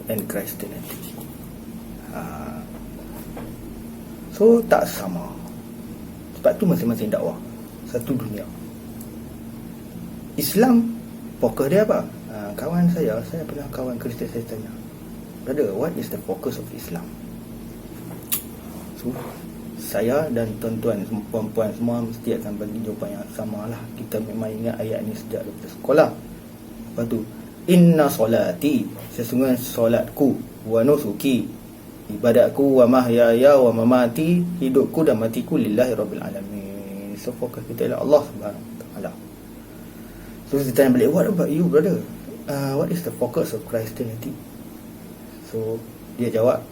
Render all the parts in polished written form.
and Christianity. So tak sama. Sebab tu masing-masing dakwah satu dunia. Islam fokus dia apa? Kawan saya pernah kawan Kristian, saya tanya, brother, what is the focus of Islam? So saya dan tuan-tuan puan-puan semua mesti akan bagi jawapan yang sama lah. Kita memang ingat ayat ni sejak daripada sekolah. Lepas tu, inna solati, sesungguhnya solatku, wa nusuki, ibadatku, wa mahyaya wa mamati, hidupku dan matiku lillahi rabbil alamin. So fokus kita ialah Allah Subhanahu wa taala. So kita tanya balik, what about you, brother? What is the focus of Christianity? So dia jawab,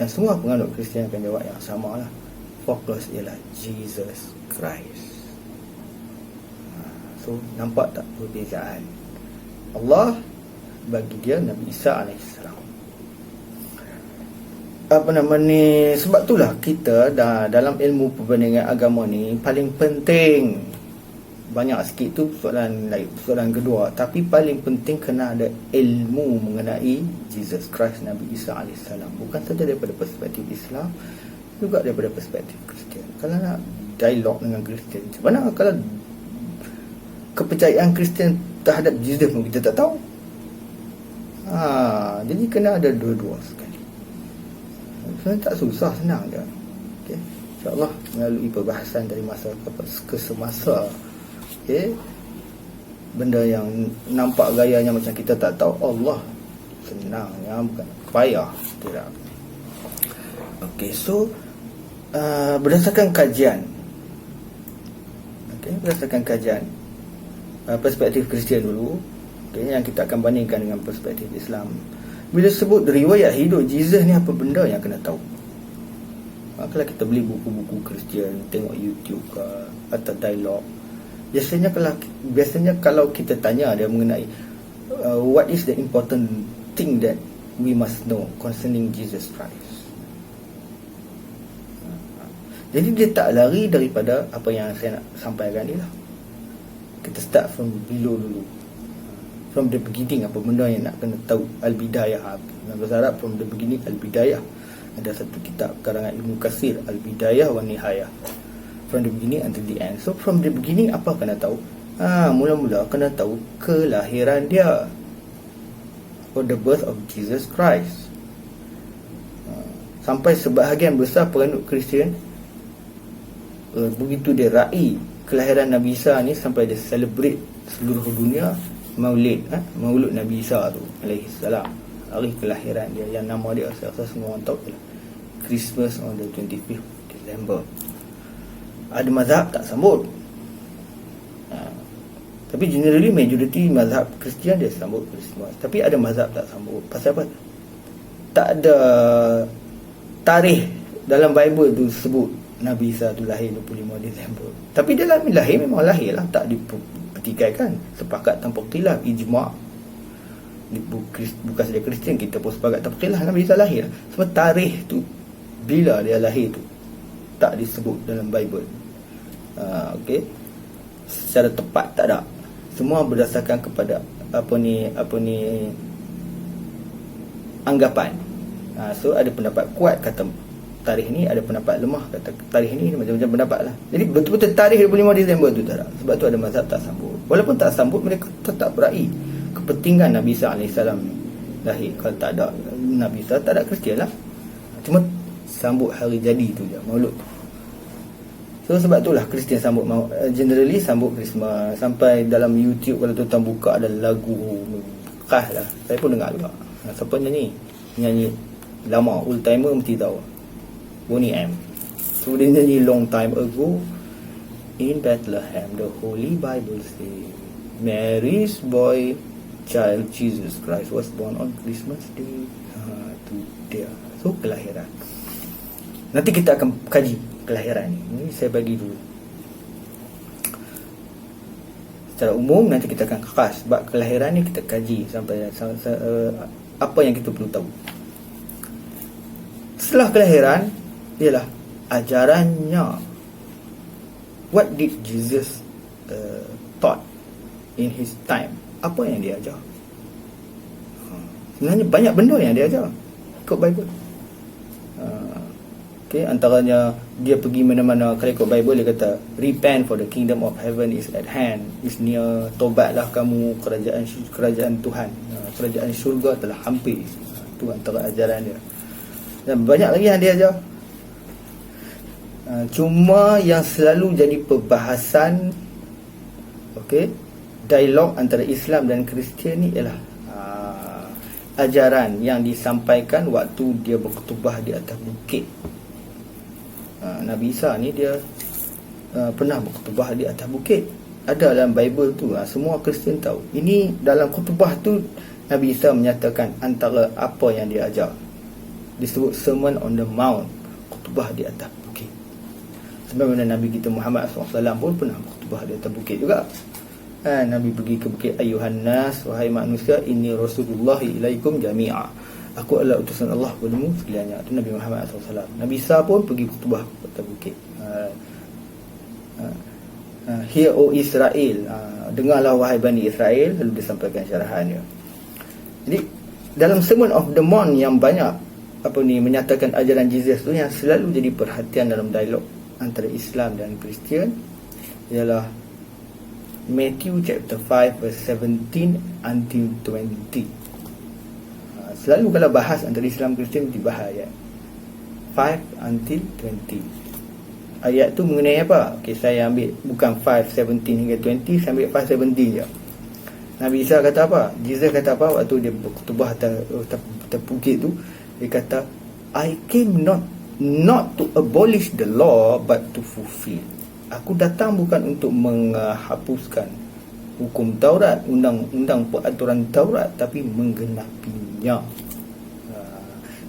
dan semua penganut Kristian akan jawab yang sama lah. Fokus ialah Jesus Christ. So nampak tak perbezaan? Allah bagi dia Nabi Isa AS. Sebab itulah kita dalam ilmu perbandingan agama ni paling penting, banyak sikit tu soalan kedua, tapi paling penting kena ada ilmu mengenai Jesus Christ Nabi Isa AS. Bukan saja daripada perspektif Islam, juga daripada perspektif Kristian. Kalau nak dialog dengan Kristian, macam mana kalau kepercayaan Kristian terhadap Jesus pun kita tak tahu? Jadi kena ada dua-dua sekali. Sebenarnya tak susah, senang je. Okay. InsyaAllah melalui perbahasan dari masa ke semasa, okay, benda yang nampak gayanya macam kita tak tahu, Allah senang ya, bukan payah. Tidak. Okay, so berdasarkan kajian, perspektif Kristian dulu, okay, yang kita akan bandingkan dengan perspektif Islam. Bila sebut riwayat hidup Jesus ni, apa benda yang kena tahu? Kalau kita beli buku-buku Kristian, tengok YouTube ke, atau dialog, biasanya kalau kita tanya dia mengenai what is the important thing that we must know concerning Jesus Christ, jadi dia tak lari daripada apa yang saya nak sampaikan ni lah. Kita start from below dulu, from the beginning. Apa benda yang nak kena tahu? Al-Bidayah, dalam bahasa Arab, from the beginning, Al-Bidayah. Ada satu kitab karangan Ibnu Katsir, Al-Bidayah wa Nihayah, from the beginning until the end. So from the beginning, apa kena tahu? Mula-mula kena tahu kelahiran dia, or the birth of Jesus Christ. Sampai sebahagian besar penganut Kristian, begitu dia raih kelahiran Nabi Isa ni, sampai dia celebrate seluruh dunia Maulud Nabi Isa tu alaihi salam, hari kelahiran dia, yang nama dia saya rasa semua orang tahu lah, Christmas on the 25th December. Ada mazhab tak sambut, tapi generally majority mazhab Kristian dia sambut Christmas. Tapi ada mazhab tak sambut. Pasal apa? Tak ada tarikh dalam Bible tu sebut Nabi Isa tu lahir 25 Disember. Tapi dia lahir memang lahir lah, tak dipertikaikan, sepakat tanpa khilaf, ijma'. Bukan saja Kristian, kita pun sepakat tanpa khilaf Nabi Isa lahir. Sebab tarikh tu bila dia lahir tu tak disebut dalam Bible. Okay, secara tepat tak ada. Semua berdasarkan kepada anggapan. So ada pendapat kuat kata tarikh ni, ada pendapat lemah kata tarikh ni, macam-macam pendapat lah. Jadi betul-betul tarikh 25 Disember tu tak ada. Sebab tu ada mazhab tak sambut. Walaupun tak sambut, mereka tetap beraih kepentingan Nabi Isa AS lahir. Kalau tak ada Nabi Isa, tak ada Kristian lah. Cuma sambut hari jadi tu je, Maulud. So sebab itulah Kristian sambut, generally sambut Christmas. Sampai dalam YouTube kalau tuan-tuan buka, ada lagu khas lah, saya pun dengar juga. Siapa nyanyi lama, old timer mesti tahu, Boney M. So dia nyanyi long time ago in Bethlehem, the Holy Bible says Mary's boy child Jesus Christ was born on Christmas Day. Tu dia. So kelahiran, nanti kita akan kaji kelahiran ni. Ini saya bagi dulu secara umum, nanti kita akan khas. Sebab kelahiran ni kita kaji sampai apa yang kita perlu tahu. Setelah kelahiran ialah ajarannya. What did Jesus taught in his time? Apa yang dia ajar? Sebenarnya banyak benda yang dia ajar ikut Bible. Antaranya dia pergi mana-mana, kalau ikut Bible dia kata repent for the kingdom of heaven is at hand, is near. Tobatlah kamu, kerajaan Tuhan, kerajaan syurga telah hampir. Itu antara ajaran dia. Dan banyak lagi yang dia ajar. Cuma yang selalu jadi perbahasan, dialog antara Islam dan Kristian ni ialah ajaran yang disampaikan waktu dia berkhutbah di atas bukit. Nabi Isa ni dia pernah berkhutbah di atas bukit. Ada dalam Bible tu, semua Kristian tahu. Ini dalam khutbah tu Nabi Isa menyatakan antara apa yang dia ajar. Disebut Sermon on the Mount, khutbah di atas bukit. Sebagaimana Nabi kita Muhammad SAW pun pernah berkhutbah di atas bukit juga. Nabi pergi ke bukit, ayuhan nas, wahai manusia, inni rasulullah ilaikum jami'a, aku adalah utusan Allah padamu sekaliannya. Itu Nabi Muhammad SAW. Nabi Isa pun pergi khutbah ke atas bukit. Hear O Israel, dengarlah wahai Bani Israel. Lalu disampaikan syarahannya. Jadi dalam Sermon of the Mount yang banyak menyatakan ajaran Jesus tu, yang selalu jadi perhatian dalam dialog antara Islam dan Kristian ialah Matthew chapter 5 verse 17 until 20. Selalu kalau bahas antara Islam Kristian dibahas ayat 5 until 20. Ayat tu mengenai apa? Saya ambil bukan 5, 17 hingga 20, saya ambil 5, 17 je. Nabi Isa kata apa? Jesus kata apa waktu dia berkhutbah atas bukit tu? Dia kata, I came not to abolish the law but to fulfill. Aku datang bukan untuk menghapuskan hukum Taurat, undang-undang peraturan Taurat, tapi menggenapinya.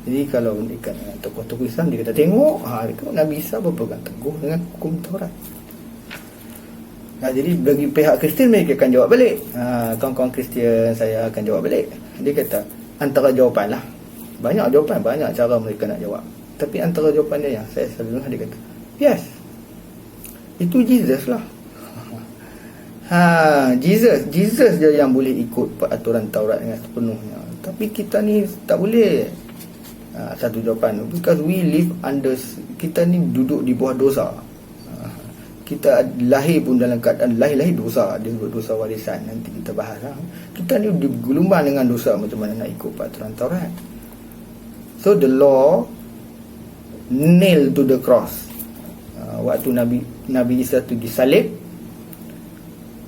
Jadi kalau dekat dengan tokoh-tokoh Islam, dia kata tengok, Nabi Isa berpegang teguh dengan hukum Taurat. Jadi bagi pihak Kristian, mereka akan jawab balik. Kawan-kawan Kristian saya akan jawab balik. Dia kata antara jawapan lah, banyak jawapan, banyak cara mereka nak jawab, tapi antara jawapannya yang saya selalu dengar, dia kata yes, itu Jesus lah. Jesus je yang boleh ikut peraturan Taurat dengan sepenuhnya, tapi kita ni tak boleh. Satu jawapan, because we live under, kita ni duduk di bawah dosa. Kita lahir pun dalam keadaan lahir dosa. Dia sebut dosa warisan, nanti kita bahas lah. Kita ni digulungan dengan dosa, macam mana nak ikut peraturan Taurat. So the law nailed to the cross. Waktu Nabi Isa tu disalib,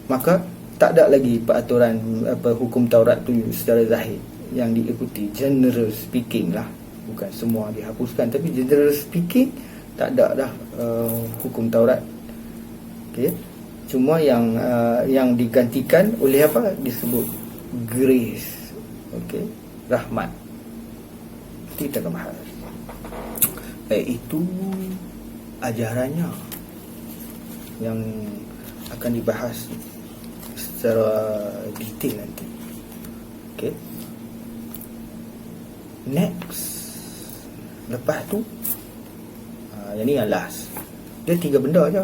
maka tak ada lagi peraturan hukum Taurat tu secara zahir yang diikuti. General speaking lah, bukan semua dihapuskan, tapi general speaking tak ada dah hukum Taurat. Cuma yang digantikan oleh apa? Disebut grace. Rahmat. Kita akan bahas. Itu ajarannya yang akan dibahas secara detail nanti. Next, lepas tu yang ni yang last. Dia 3 benda je.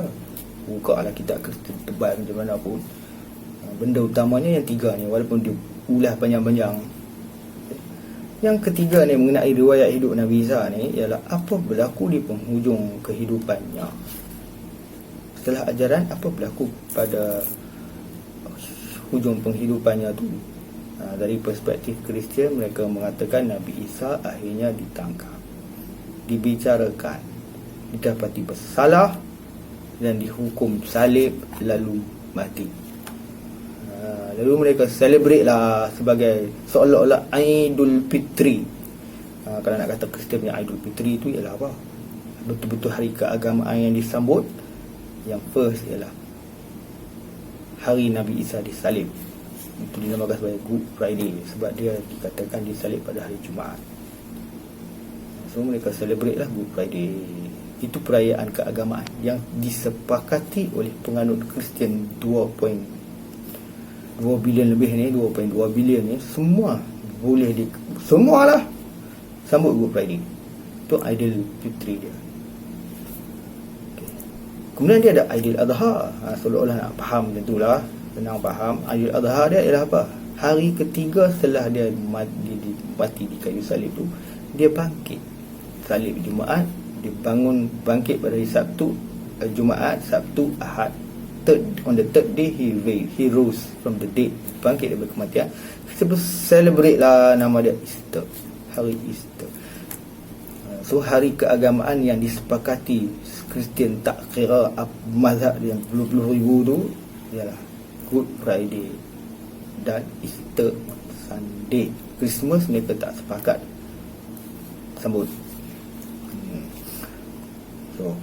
Buka lah kitab Kristian tebal macam mana pun, benda utamanya yang 3 ni, walaupun dia ulas panjang-panjang. Yang ketiga ni mengenai riwayat hidup Nabi Isa ni ialah apa berlaku di penghujung kehidupannya. Setelah ajaran, apa berlaku pada hujung penghidupannya tu. Dari perspektif Kristian, mereka mengatakan Nabi Isa akhirnya ditangkap, dibicarakan, didapati bersalah dan dihukum salib lalu mati. Lalu mereka celebrate lah sebagai seolah-olah Aidul Fitri. Kalau nak kata Kristian punya Aidul Fitri itu ialah apa? Betul-betul hari keagamaan yang disambut. Yang first ialah hari Nabi Isa disalib. Itu dinamakan sebagai Good Friday, sebab dia dikatakan disalib pada hari Jumaat. So mereka celebrate lah Good Friday. Itu perayaan keagamaan yang disepakati oleh penganut Kristian 2 bilion lebih ni, 2.2 bilion ni, semua boleh semualah sambut Good Friday. Itu Aidil Fitri dia. Kemudian dia ada Aidil Adha. Seolah-olah nak faham tentulah, senang faham. Aidil Adha dia ialah apa? hari ketiga setelah dia mati di kayu salib tu, dia bangkit. Salib Jumaat, dia bangkit pada hari Sabtu, Jumaat, Sabtu, Ahad. On the third day he rose from the dead, bangkit daripada kematian. Kita celebrate lah nama dia Easter, hari Easter. So hari keagamaan yang disepakati Kristian tak kira mazhab yang puluh-puluh ribu tu ialah Good Friday dan Easter Sunday. Christmas mereka tak sepakat sambut. So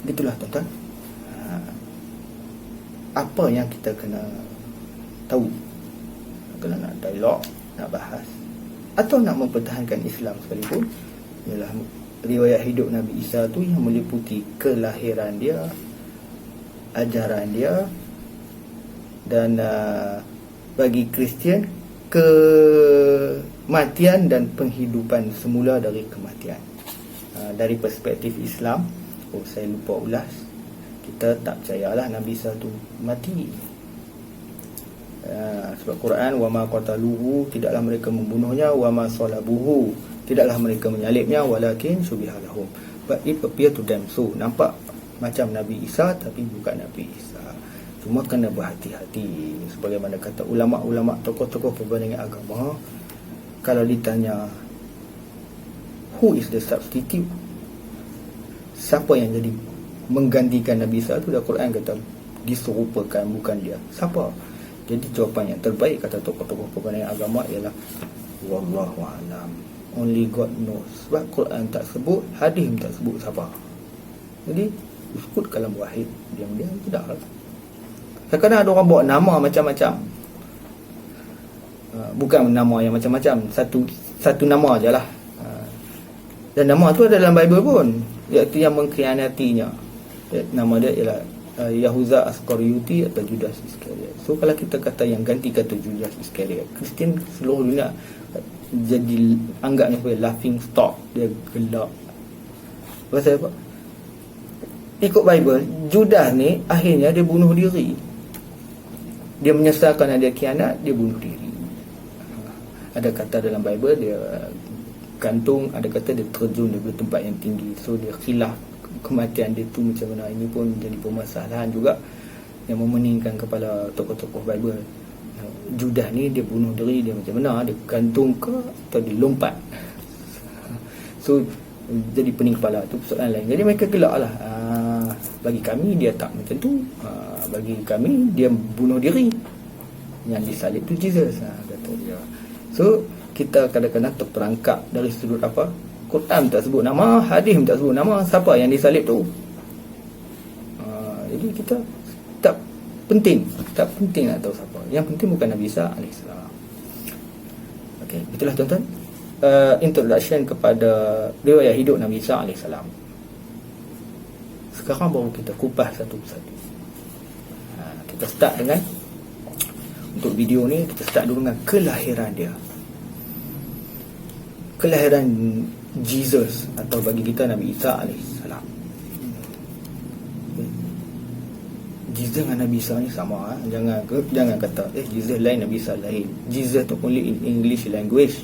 gitulah tuan-tuan, apa yang kita kena tahu kalau nak dialog, nak bahas atau nak mempertahankan Islam sekalipun, ialah riwayat hidup Nabi Isa tu yang meliputi kelahiran dia, ajaran dia, dan bagi Kristian kematian dan penghidupan semula dari kematian. Dari perspektif Islam, saya lupa ulas, kita tak percayalah Nabi Isa tu mati. Sebab Quran, wa ma qataluhu, tidaklah mereka membunuhnya, wa ma salabuhu, tidaklah mereka menyalibnya, walakin syubiha lahum, but it appear to them. So nampak macam Nabi Isa tapi bukan Nabi Isa. Cuma kena berhati-hati. Sebagaimana kata ulama-ulama, tokoh-tokoh perbandingan agama, kalau ditanya who is the substitute, siapa yang jadi menggantikan Nabi Isa tu, dah Quran kata diserupakan, bukan dia. Siapa? Jadi jawapan yang terbaik kata tokoh-tokoh perbandingan agama ialah wallahu alam, only God knows. Sebab Quran tak sebut, hadis tak sebut siapa. Jadi sebut kalam wahid, diam-diam tidak. Kadang-kadang ada orang bawa nama macam-macam, bukan nama yang macam-macam, satu nama je lah. Dan nama tu ada dalam Bible pun, iaitu yang mengkhianatinya. Nama dia ialah Yahuza Askariuti atau Judas Iskariot. So kalau kita kata yang ganti kata Judas Iskariot, Kristian seluruh dunia jadi anggapnya sebagai laughing stock. Dia gelak. Pasal apa? Ikut Bible, Judas ni akhirnya dia bunuh diri. Dia menyesalkan dia khianat, dia bunuh diri. Ada kata dalam Bible dia gantung, ada kata dia terjun dari tempat yang tinggi. So dia khilaf kematian dia tu macam mana. Ini pun jadi permasalahan juga yang memeningkan kepala tokoh-tokoh Bible. Judas ni dia bunuh diri, dia macam mana, dia gantung ke atau dia lompat. So jadi pening kepala, tu persoalan lain. Jadi mereka gelak lah. Bagi kami dia tak macam tu, bagi kami dia bunuh diri, yang disalib tu Jesus, kata dia. So kita kadang-kadang terperangkap dari sudut apa, Quran tak sebut nama, hadis tak sebut nama, siapa yang disalib tu. Jadi kita tak penting nak tahu siapa. Yang penting bukan Nabi Isa AS. Okey, itulah tuan-tuan, introduction kepada riwayat hidup Nabi Isa AS. Sekarang baru kita kupas satu persatu. Kita start dengan, untuk video ni kita start dulu dengan kelahiran dia. Kelahiran Jesus, atau bagi kita Nabi Isa AS. Jesus dengan Nabi Isa ni sama. Jangan kata Jesus lain, Nabi Isa lain. Jesus tu only in English language.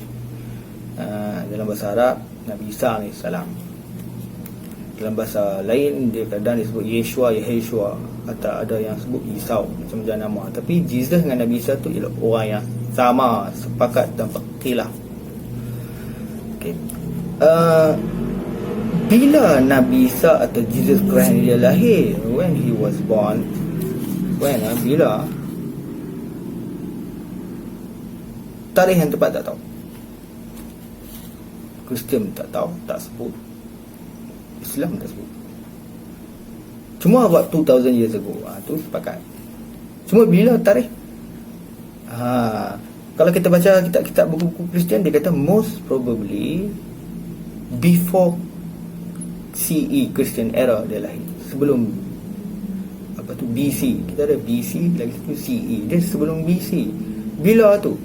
Dalam bahasa Arab Nabi Isa AS. Dalam bahasa lain dia kadang disebut Yeshua, atau ada yang sebut Isau, macam-macam nama. Tapi Jesus dengan Nabi Isa tu ialah orang yang sama, sepakat dan berkhilaf. Okay. Bila Nabi Isa atau Jesus Christ dia lahir, when he was born, bila tarikh yang tepat tak tahu. Kristian tak tahu, tak sebut. Islam tak sebut. Cuma about 2000 years ago, tu sepakat. Cuma bila tarikh, kalau kita baca kitab-kitab buku-buku Kristian, dia kata most probably before CE, Christian era dia lahir. Sebelum apa tu, BC. Kita ada BC, lagi satu CE. Dia sebelum BC. Bila tu?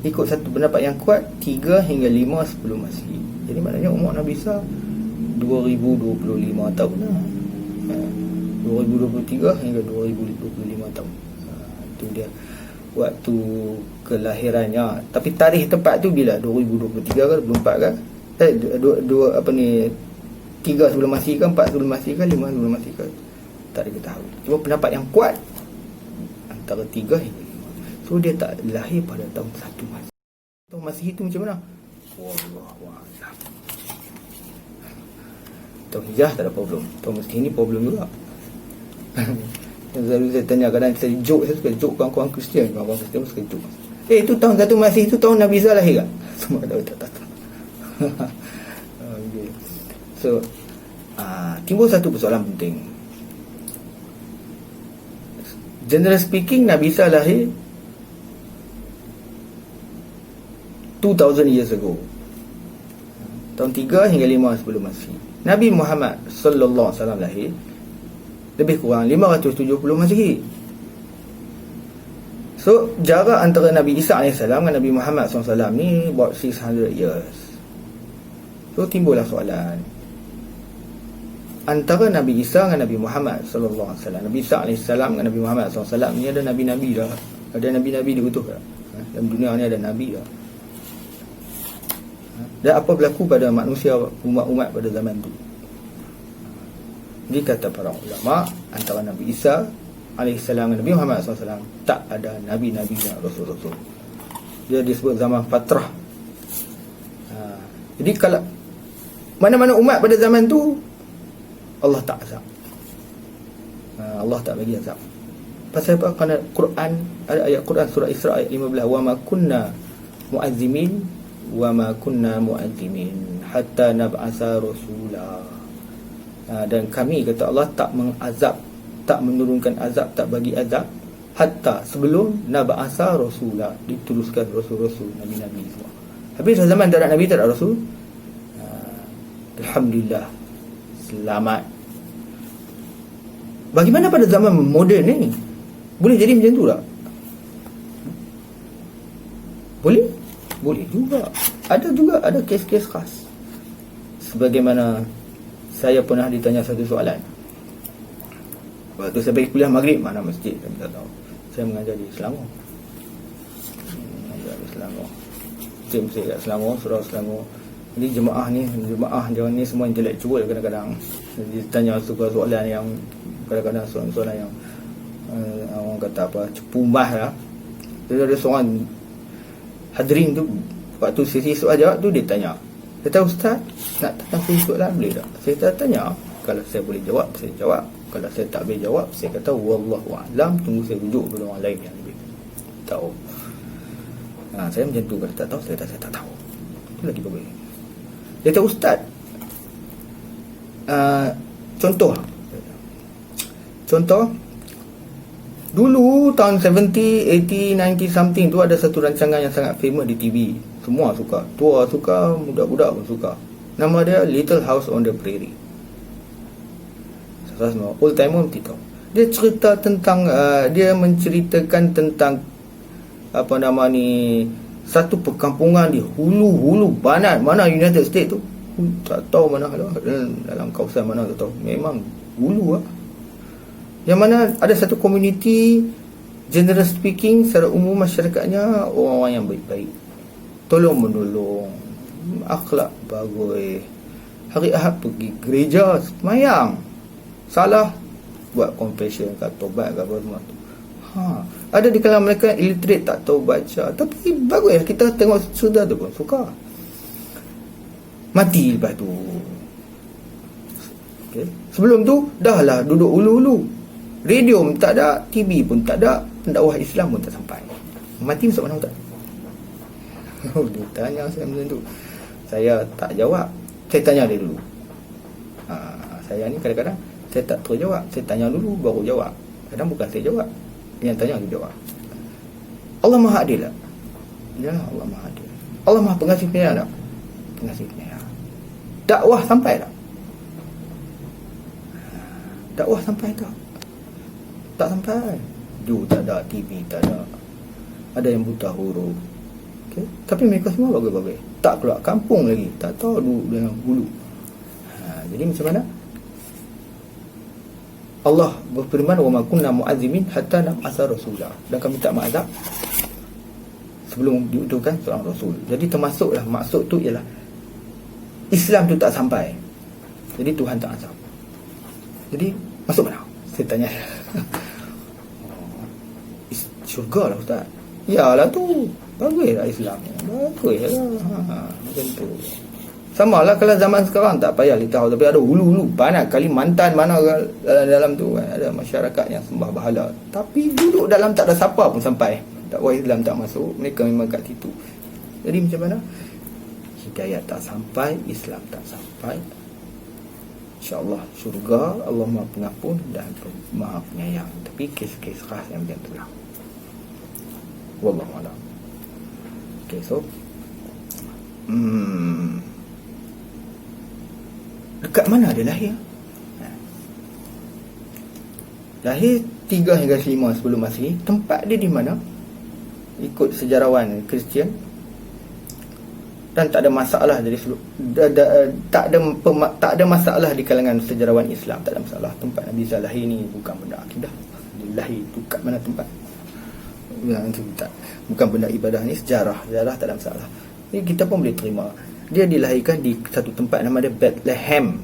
Ikut satu pendapat yang kuat, 3 hingga 5 sebelum Masihi. Jadi maknanya umur Nabi Isa 2025 tahun lah. 2023 hingga 2025 tahun. Itu dia. waktu kelahirannya. Tapi tarikh tempat tu bila? 2023 ke 24 ke? Dua apa ni, 3 sebelum Masih ke, 4 sebelum Masih ke, 5 sebelum Masih ke, tak diketahui. Cuma pendapat yang kuat antara 3 hingga 5. So dia tak lahir pada tahun 1 Masih. Tahun Masih itu macam mana? Wallahualam. Tahun Hijrah tak ada problem, tahun Masih ni problem juga. Selalu saya tanya, kadang saya joke, saya suka joke kawan-kawan Kristian suka joke. Itu tahun 1 Masih, itu tahun Nabi Isa lahir kan? Semua kata tak tahu. Okay. So timbul satu persoalan penting. General speaking, Nabi Isa lahir 2000 years ago, tahun 3 hingga 5 sebelum Masih. Nabi Muhammad sallallahu alaihi wasallam lahir lebih kurang 570 Masihi. So jarak antara Nabi Isa AS dengan Nabi Muhammad SAW ni about 600 years. So timbullah soalan, antara Nabi Isa dengan Nabi Muhammad SAW, Nabi Isa AS dengan Nabi Muhammad SAW ni ada Nabi-Nabi dah. Ada Nabi-Nabi diutus dah. Dalam dunia ni ada Nabi dah. Dan apa berlaku pada manusia, umat-umat pada zaman tu? Jadi kata para ulama, antara Nabi Isa AS dan Nabi Muhammad SAW tak ada Nabi-Nabi dan Rasul-Rasul. Dia disebut zaman fatrah. Jadi kalau mana-mana umat pada zaman tu, Allah tak azab. Allah tak bagi azab. Pasal apa? Kerana Quran, ada ayat Quran surah Isra ayat 15, wa ma kunna mu'azzimin wa ma kunna mu'azzimin hatta nab'asa rasula. Dan kami, kata Allah, tak mengazab, tak menurunkan azab, tak bagi azab hatta sebelum nab'asa rasula, dituluskan rasul-rasul, nabi-nabi semua. Habis zaman tak ada nabi, tak ada rasul, alhamdulillah, selamat. Bagaimana pada zaman moden ni? Boleh jadi macam tu tak? Boleh? Boleh juga. Ada kes-kes khas. Sebagaimana saya pernah ditanya satu soalan. Waktu saya pergi kuliah maghrib, mana masjid? Saya tak tahu. Saya mengajar di Selangor. Tim saya kat Selangor, surau Selangor. Jadi jemaah ni semua intelektual kadang-kadang. Jadi tanya suka soalan yang kadang-kadang soalan yang orang kata apa, cepu mbah lah. Jadi ada seorang hadirin tu, waktu sesi soal jawab tu, dia tanya, kata, Ustaz, nak tanya sesi soalan boleh tak? Saya tanya, kalau saya boleh jawab, saya jawab. Kalau saya tak boleh jawab, saya kata wallahualam, tunggu saya rujuk kepada orang lain yang lebih tahu. Saya macam tu. Kalau tak tahu, saya kata saya tak tahu. Itu lagi bagus. Dia kata, Ustaz, contoh dulu tahun 70, 80, 90 something tu ada satu rancangan yang sangat famous di TV. Semua suka, tua suka, budak-budak pun suka. Nama dia Little House on the Prairie. Semua old timer mesti tahu. Dia cerita tentang dia menceritakan tentang apa nama ni, satu perkampungan di hulu banan mana United States tu. Tak tahu mana dalam kawasan mana, tak tahu. Memang hulu lah. Yang mana ada satu komuniti, general speaking, secara umum masyarakatnya orang-orang yang baik-baik, tolong menolong, akhlak bagus, hari Ahad pergi gereja semayang, salah buat confession kat tobat kat apa semua tu. Ada di kalangan mereka illiterate, tak tahu baca, tapi bagus, kita tengok sudah tu pun suka. Mati lepas tu. Okay. Sebelum tu dah lah duduk ulu-ulu, radio pun tak ada, TV pun tak ada, pendakwah Islam pun tak sampai. Mati masuk mana tak? Dia tanya saya macam tu, saya tak jawab. Saya tanya dia dulu. Saya ni kadang-kadang saya tak terjawab, saya tanya dulu baru jawab. Kadang bukan saya jawab, yang tanya dia jawab. Allah Maha Adil tak? Ya, Allah Maha Adil. Allah Maha Pengasih Penyayang tak? Pengasih Penyayang. Dakwah sampai tak? Dakwah sampai tak? Tak sampai. Tak ada TV, tak ada. Ada yang buta huruf. Okay. Tapi mereka semua bagus-bagus. Tak keluar kampung lagi, tak tahu duduk dalam hulu. Jadi macam mana? Allah berfirman, wa ma kunna mu'azzimin hatta nab'atha rasula, dan kami tak mengazab sebelum diutuskan seorang rasul. Jadi termasuklah, maksud tu ialah Islam tu tak sampai, jadi Tuhan tak azab. Jadi masuk mana? Saya tanya. Syurga lah Ustaz. Ya lah tu, bagus lah Islam, bagus lah. Macam tu. Sama lah kalau zaman sekarang, tak payah kita tahu, tapi ada hulu-hulu banyak Kalimantan mana dalam tu kan, ada masyarakat yang sembah berhala, tapi duduk dalam tak ada siapa pun sampai dakwah Islam tak masuk, mereka memang kat situ. Jadi macam mana? Hidayah tak sampai, Islam tak sampai, InsyaAllah syurga Allah Maha Pengampun dan Maha Penyayang. Tapi kes-kes khas yang macam tu lah. Wallahualam. Okay, so dekat mana dia lahir? Lahir 3 hingga 5 sebelum Masihi. Tempat dia di mana? Ikut sejarawan Kristian, dan tak ada masalah dari tak ada masalah di kalangan sejarawan Islam, tak ada masalah. Tempat Nabi Isa lahir ni bukan benda akidah. Dia lahir tu kat mana tempat? Bukan benda ibadah, ni sejarah tak ada masalah. Jadi kita pun boleh terima. Dia dilahirkan di satu tempat nama dia Bethlehem.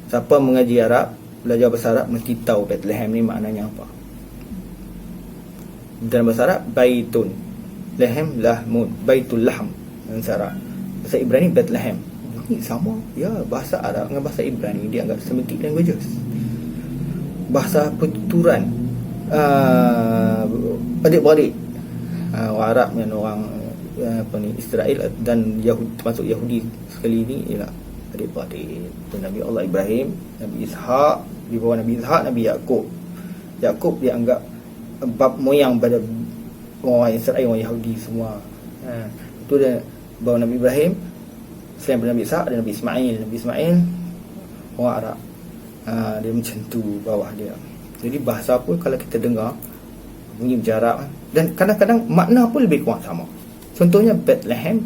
Siapa mengaji Arab, belajar bahasa Arab, mesti tahu Bethlehem ni maknanya apa. Dalam bahasa Arab, Baitun Lahem Lahmun, Baitul Lahm dalam bahasa Arab. Bahasa Ibrani Bethlehem. Ini sama. Ya, bahasa Arab dengan bahasa Ibrani dianggap semantic languages. Bahasa pertuturan adik-beradik. Orang Arab dengan orang Israel dan Yahudi, termasuk Yahudi sekali ni, ialah adik-beradik. Nabi Allah Ibrahim, Nabi Ishak, di bawah Nabi Ishak, Nabi Yaqub. Yaqub dianggap bab moyang pada orang Israel, orang Yahudi semua. Itu dia bawah Nabi Ibrahim. Selain Nabi Ishak ada Nabi Ismail. Nabi Ismail orang Arab. Dia macam tu bawah dia. Jadi bahasa pun kalau kita dengar bunyi berjarak, dan kadang-kadang makna pun lebih kurang sama. Contohnya Bethlehem,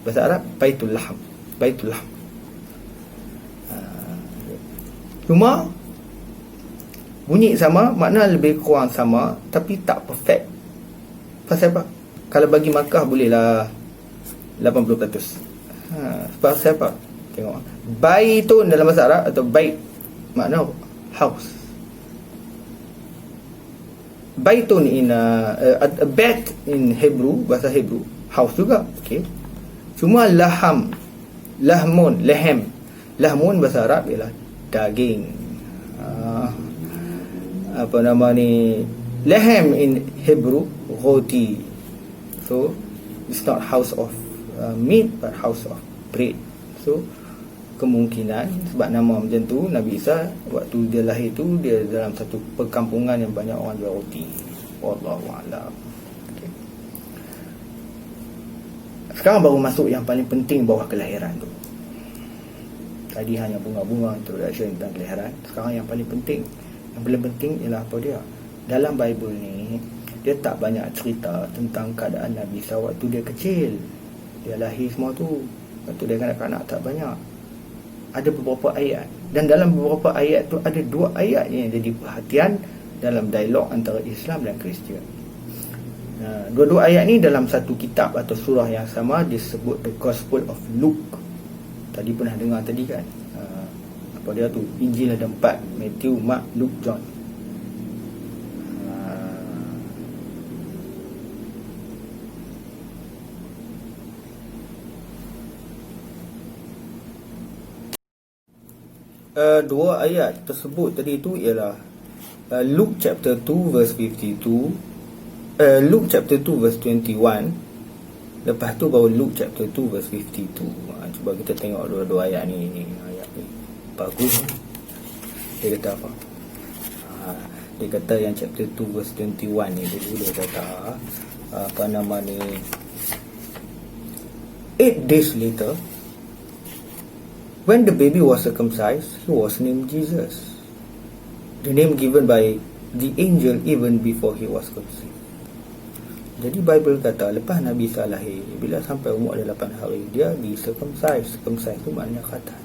bahasa Arab Baitul Lahm. Cuma bunyi sama, makna lebih kurang sama, tapi tak perfect. Pasal apa? Kalau bagi Makkah bolehlah 80%. Pasal apa? Tengok. Baitun dalam bahasa Arab atau bait, makna house. Baitun in a bait in Hebrew, bahasa Hebrew, house juga. Okay. Cuma lahmun, bahasa Arab ialah daging. Apa nama ni, lahem in Hebrew, roti. So it's not house of meat but house of bread. So kemungkinan sebab nama macam tu, Nabi Isa waktu dia lahir tu, dia dalam satu perkampungan yang banyak orang jual roti. Wallahu a'lam. Okay. Sekarang baru masuk yang paling penting, bawah kelahiran tu. Tadi hanya bunga-bunga introduction tentang kelahiran. Sekarang yang paling penting, ialah apa dia? Dalam Bible ni, dia tak banyak cerita tentang keadaan Nabi Isa waktu dia kecil. Dia lahir semua tu. Waktu dia kanak-kanak tak banyak. Ada beberapa ayat, dan dalam beberapa ayat tu ada 2 ayat yang jadi perhatian dalam dialog antara Islam dan Kristian. Dua-dua ayat ni dalam satu kitab atau surah yang sama, disebut The Gospel of Luke. Tadi pernah dengar tadi kan, apa dia tu, Injil ada 4, Matthew, Mark, Luke, John. Dua ayat tersebut tadi tu ialah Luke chapter 2 verse 52, Luke chapter 2 verse 21. Lepas tu baru Luke chapter 2 verse 52. Cuba kita tengok dua-dua ayat ni. Ayat ni bagus. Dia kata apa? Dia kata yang chapter 2 verse 21 ni, dia kata apa nama ni, 8 days later, when the baby was circumcised, he was named Jesus, the name given by the angel even before he was conceived. Jadi Bible kata lepas Nabi Isa lahir, bila sampai umur dia 8 hari, dia di circumcise. Circumcise tu maknanya khatan.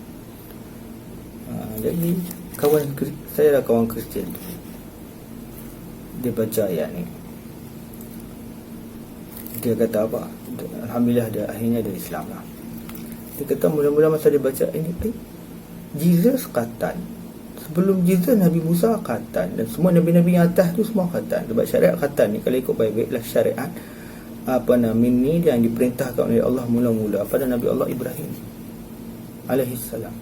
Jadi saya dah kawan Kristian tu, dia baca ayat ni, dia kata apa? Alhamdulillah dia akhirnya dia Islam lah. Dia kata mula-mula masa dia baca ini, Jesus khatan. Sebelum Jesus, Nabi Musa khatan, dan semua Nabi-Nabi yang atas tu semua khatan. Sebab syariat khatan ni kalau ikut Bible adalah syariat ni yang diperintahkan oleh Allah mula-mula pada Nabi Allah Ibrahim alaihissalam.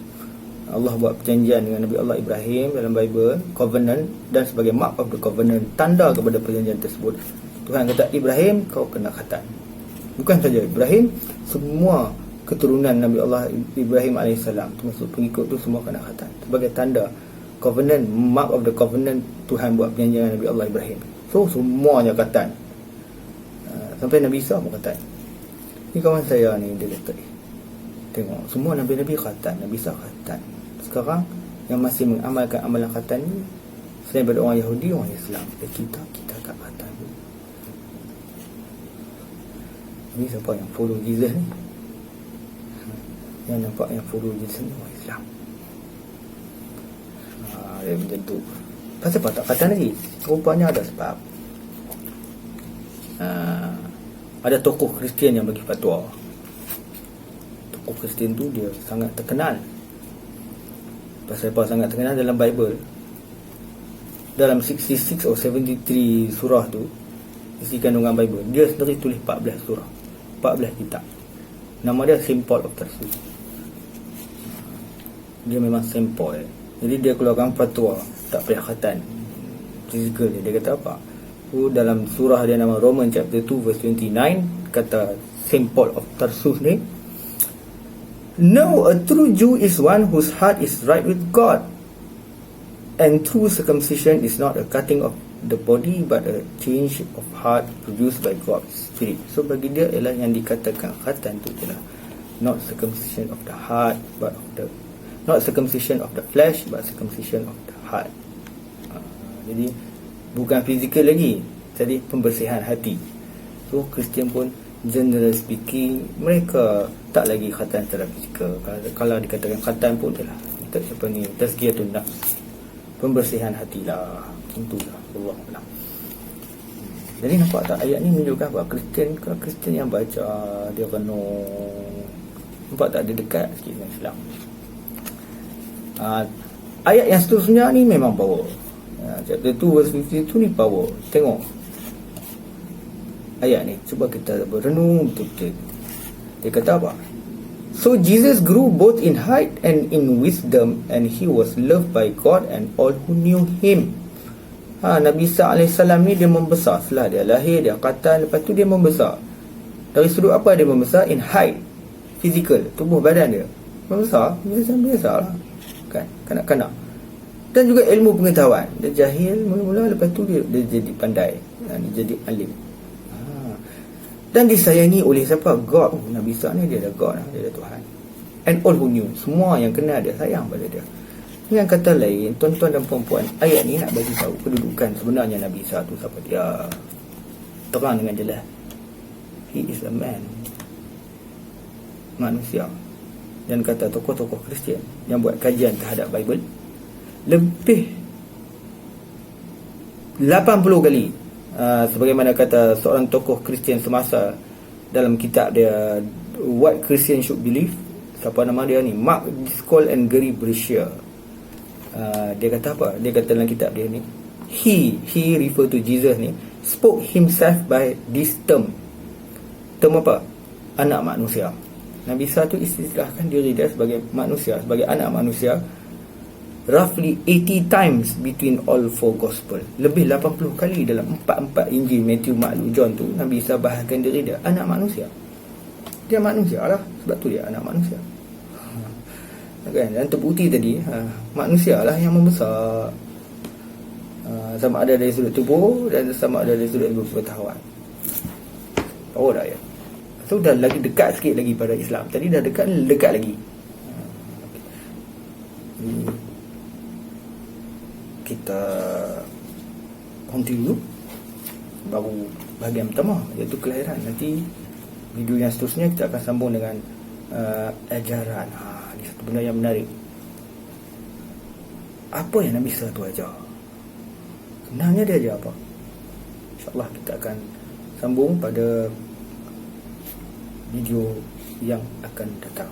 Allah buat perjanjian dengan Nabi Allah Ibrahim dalam Bible, covenant, dan sebagai mark of the covenant, tanda kepada perjanjian tersebut, Tuhan kata, Ibrahim kau kena khatan. Bukan saja Ibrahim, semua keturunan Nabi Allah Ibrahim alaihissalam termasuk pengikut tu semua kena khatan sebagai tanda covenant, mark of the covenant. Tuhan buat perjanjian dengan Nabi Allah Ibrahim, so semuanya khatan. Sampai Nabi Isa pun khatan. Ni kawan saya ni, dia kata, tengok semua Nabi-Nabi khatan, Nabi Isa khatan. Sekarang yang masih mengamalkan amalan khatan ni selain daripada orang Yahudi, orang Islam. Kita tak khatan. Ini siapa yang follow Jesus ni? Yang nampak yang follow Jesus ni orang Islam. Dia macam tu. Pasal apa tak khatan lagi? Rupanya ada sebab. Ada tokoh Kristian yang bagi fatwa. Tokoh Kristian tu dia sangat terkenal. Pasal apa sangat terkenal? Dalam Bible, dalam 66 atau 73 surah tu, isi kandungan Bible, dia sendiri tulis 14 surah, 14 kitab. Nama dia Saint Paul of Tarsus. Dia memang sampel. Jadi dia keluarkan fatwa tak payah khatan fizikal dia. Dia kata apa? Dalam surah dia nama Roman chapter 2 verse 29, kata Saint Paul of Tarsus ni, "No, a true Jew is one whose heart is right with God, and true circumcision is not a cutting of the body but a change of heart produced by God's Spirit." So bagi dia ialah yang dikatakan khatan tu ialah not circumcision of the heart but of the, not circumcision of the flesh but circumcision of the heart. Jadi bukan fizikal lagi, jadi pembersihan hati. So Kristian pun general speaking mereka tak lagi khatan secara fizikal. Kalau dikatakan khatan pun adalah apa ni, tazkiyatun nafs, pembersihan hati lah, tentulah. Allah Allah. Jadi nampak tak ayat ni menunjukkan bahawa Kristian yang baca dia kena nampak tak dia dekat sikit dengan Islam. Ayat yang seterusnya ni memang power. Chapter 2 verse 52 ni power. Tengok ayat ni, cuba kita berenung betul-betul. Dia kata apa? "So Jesus grew both in height and in wisdom, and he was loved by God and all who knew him." Nabi Isa AS ni dia membesar. Setelah dia lahir, dia khatan, lepas tu dia membesar. Dari sudut apa dia membesar? In height, physical, tubuh badan dia membesar, biasa lah kan, kanak-kanak. Dan juga ilmu pengetahuan. Dia jahil mula-mula, lepas tu dia jadi pandai, dia jadi alim. Dan disayangi oleh siapa? God. Nabi Isa ni dia ada God, dia ada Tuhan. And all who knew, semua yang kenal dia sayang pada dia. Dengan kata lain, tuan-tuan dan puan-puan, ayat ni nak bagi tahu kedudukan sebenarnya Nabi Isa tu siapa dia. Terang dengan jelas, he is a man, manusia. Dan kata tokoh-tokoh Kristian yang buat kajian terhadap Bible, lebih 80 kali, sebagaimana kata seorang tokoh Kristian semasa dalam kitab dia What Christians Should Believe, siapa nama dia ni, Mark Driscoll and Gary Brescia. Dia kata apa? Dia kata dalam kitab dia ni, he refer to Jesus ni, spoke himself by this term apa? Anak manusia. Nabi Isa tu istilahkan diri dia sebagai manusia, sebagai anak manusia, roughly 80 times between all four gospel. Lebih 80 kali dalam 4 Injil, Matthew, Mark, Luke, John tu, Nabi Isa bahagikan diri dia anak manusia. Dia manusia lah, sebab tu dia anak manusia. Kan? Dan terbukti tadi, manusia lah yang membesar, sama ada dari sudut tubuh dan sama ada dari sudut pengetahuan. Power dah ya. So dah lagi dekat sikit lagi pada Islam. Tadi dah dekat lagi. Kita continue baru bahagian pertama, iaitu kelahiran. Nanti video yang seterusnya kita akan sambung dengan ajaran. Ini satu benda yang menarik. Apa yang Nabi Isa tu ajar? Sebenarnya dia ajar apa? InsyaAllah kita akan sambung pada video yang akan datang.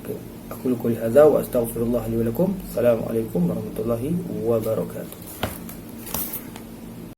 Okay. Aku qouli hadza wa astaghfirullah li wa lakum. Assalamualaikum warahmatullahi wabarakatuh.